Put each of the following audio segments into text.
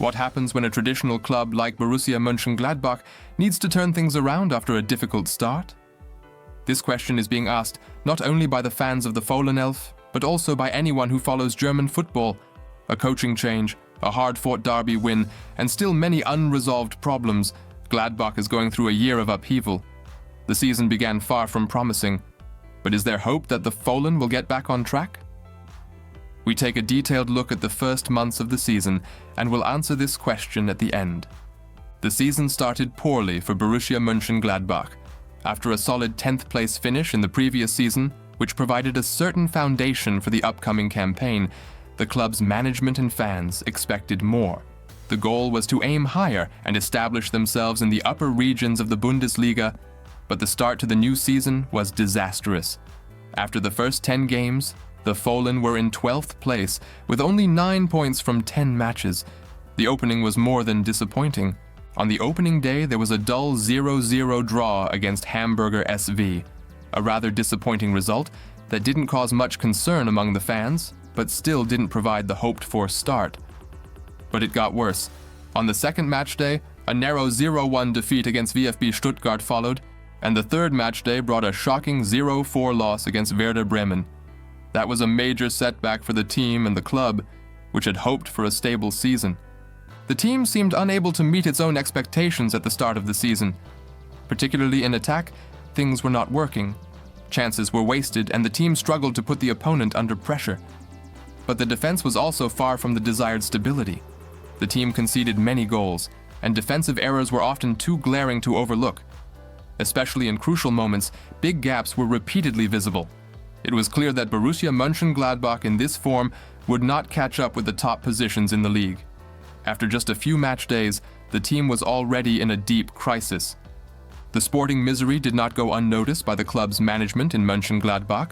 What happens when a traditional club like Borussia Mönchengladbach needs to turn things around after a difficult start? This question is being asked not only by the fans of the Fohlenelf, but also by anyone who follows German football. A coaching change, a hard-fought derby win, and still many unresolved problems. Gladbach is going through a year of upheaval. The season began far from promising, but is there hope that the Fohlen will get back on track? We take a detailed look at the first months of the season and will answer this question at the end. The season started poorly for Borussia Mönchengladbach. After a solid 10th place finish in the previous season, which provided a certain foundation for the upcoming campaign, the club's management and fans expected more. The goal was to aim higher and establish themselves in the upper regions of the Bundesliga, but the start to the new season was disastrous. After the first 10 games, the Fohlen were in 12th place with only 9 points from 10 matches. The opening was more than disappointing. On the opening day, there was a dull 0-0 draw against Hamburger SV, a rather disappointing result that didn't cause much concern among the fans, but still didn't provide the hoped-for start. But it got worse. On the second match day, a narrow 0-1 defeat against VfB Stuttgart followed, and the third match day brought a shocking 0-4 loss against Werder Bremen. That was a major setback for the team and the club, which had hoped for a stable season. The team seemed unable to meet its own expectations at the start of the season. Particularly in attack, things were not working. Chances were wasted, and the team struggled to put the opponent under pressure. But the defense was also far from the desired stability. The team conceded many goals, and defensive errors were often too glaring to overlook. Especially in crucial moments, big gaps were repeatedly visible. It was clear that Borussia Mönchengladbach in this form would not catch up with the top positions in the league. After just a few match days, the team was already in a deep crisis. The sporting misery did not go unnoticed by the club's management in Mönchengladbach.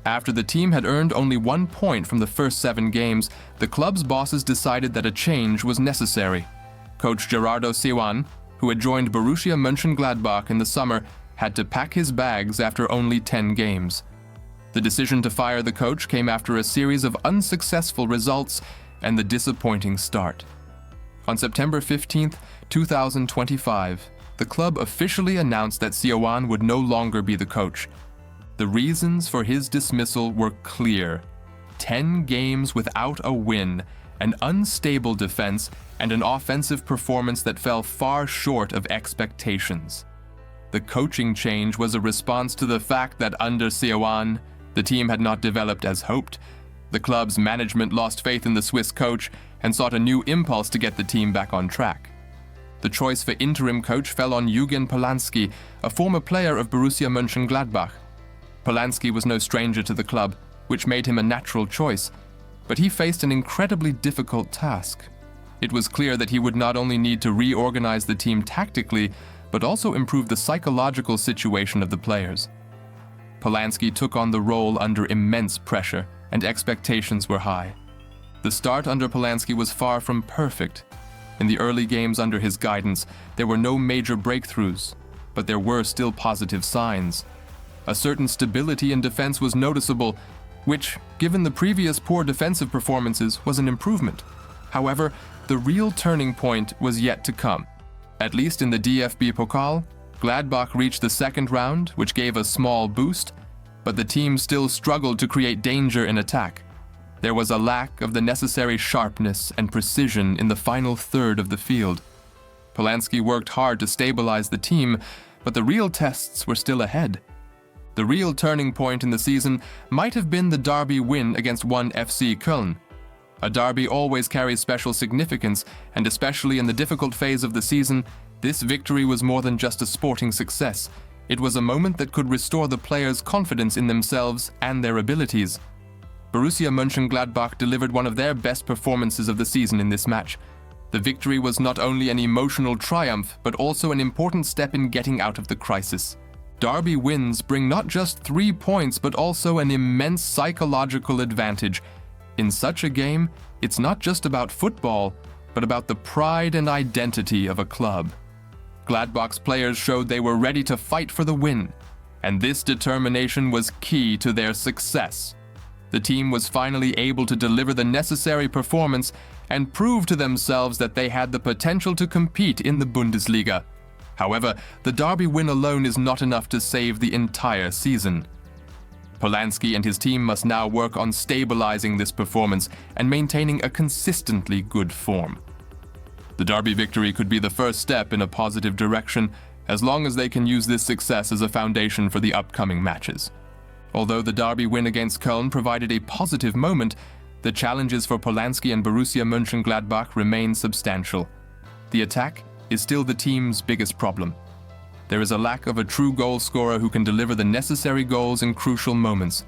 After the team had earned only 1 point from the first 7 games, the club's bosses decided that a change was necessary. Coach Gerardo Seoane, who had joined Borussia Mönchengladbach in the summer, had to pack his bags after only 10 games. The decision to fire the coach came after a series of unsuccessful results and the disappointing start. On September 15, 2025, the club officially announced that Seoane would no longer be the coach. The reasons for his dismissal were clear: 10 games without a win, an unstable defense, and an offensive performance that fell far short of expectations. The coaching change was a response to the fact that under Seoane, the team had not developed as hoped. The club's management lost faith in the Swiss coach and sought a new impulse to get the team back on track. The choice for interim coach fell on Polanski, a former player of Borussia Mönchengladbach. Polanski was no stranger to the club, which made him a natural choice, but he faced an incredibly difficult task. It was clear that he would not only need to reorganize the team tactically, but also improve the psychological situation of the players. Polanski took on the role under immense pressure, and expectations were high. The start under Polanski was far from perfect. In the early games under his guidance, there were no major breakthroughs, but there were still positive signs. A certain stability in defense was noticeable, which, given the previous poor defensive performances, was an improvement. However, the real turning point was yet to come. At least in the DFB Pokal, Gladbach reached the second round, which gave a small boost, but the team still struggled to create danger in attack. There was a lack of the necessary sharpness and precision in the final third of the field. Polanski worked hard to stabilize the team, but the real tests were still ahead. The real turning point in the season might have been the derby win against 1 FC Köln. A derby always carries special significance, and especially in the difficult phase of the season, this victory was more than just a sporting success. It was a moment that could restore the players' confidence in themselves and their abilities. Borussia Mönchengladbach delivered one of their best performances of the season in this match. The victory was not only an emotional triumph, but also an important step in getting out of the crisis. Derby wins bring not just 3 points, but also an immense psychological advantage. In such a game, it's not just about football, but about the pride and identity of a club. Gladbach's players showed they were ready to fight for the win, and this determination was key to their success. The team was finally able to deliver the necessary performance and prove to themselves that they had the potential to compete in the Bundesliga. However, the derby win alone is not enough to save the entire season. Polanski and his team must now work on stabilizing this performance and maintaining a consistently good form. The derby victory could be the first step in a positive direction, as long as they can use this success as a foundation for the upcoming matches. Although the derby win against Köln provided a positive moment, the challenges for Polanski and Borussia Mönchengladbach remain substantial. The attack is still the team's biggest problem. There is a lack of a true goal scorer who can deliver the necessary goals in crucial moments.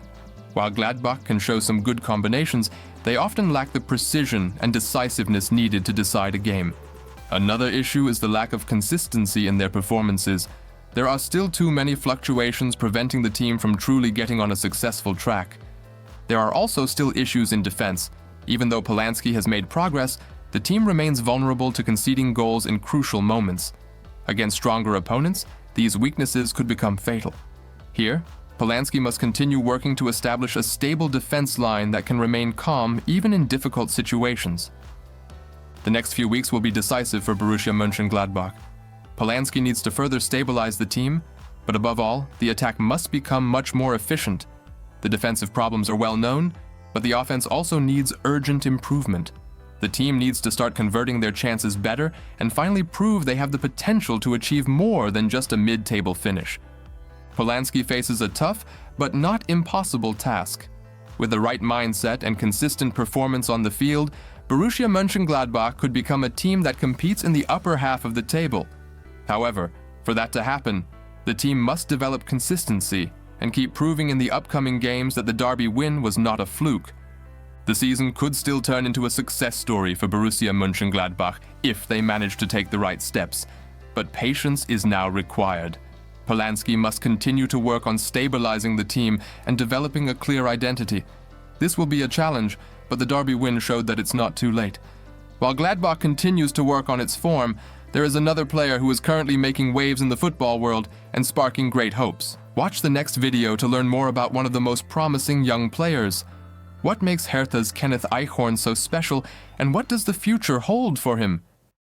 While Gladbach can show some good combinations, they often lack the precision and decisiveness needed to decide a game. Another issue is the lack of consistency in their performances. There are still too many fluctuations preventing the team from truly getting on a successful track. There are also still issues in defense. Even though Polanski has made progress, the team remains vulnerable to conceding goals in crucial moments. Against stronger opponents, these weaknesses could become fatal. Here, Polanski must continue working to establish a stable defense line that can remain calm even in difficult situations. The next few weeks will be decisive for Borussia Mönchengladbach. Polanski needs to further stabilize the team, but above all, the attack must become much more efficient. The defensive problems are well known, but the offense also needs urgent improvement. The team needs to start converting their chances better and finally prove they have the potential to achieve more than just a mid-table finish. Polanski faces a tough, but not impossible task. With the right mindset and consistent performance on the field, Borussia Mönchengladbach could become a team that competes in the upper half of the table. However, for that to happen, the team must develop consistency and keep proving in the upcoming games that the derby win was not a fluke. The season could still turn into a success story for Borussia Mönchengladbach if they manage to take the right steps, but patience is now required. Polanski must continue to work on stabilizing the team and developing a clear identity. This will be a challenge, but the derby win showed that it's not too late. While Gladbach continues to work on its form, there is another player who is currently making waves in the football world and sparking great hopes. Watch the next video to learn more about one of the most promising young players. What makes Hertha's Kenneth Eichhorn so special, and what does the future hold for him?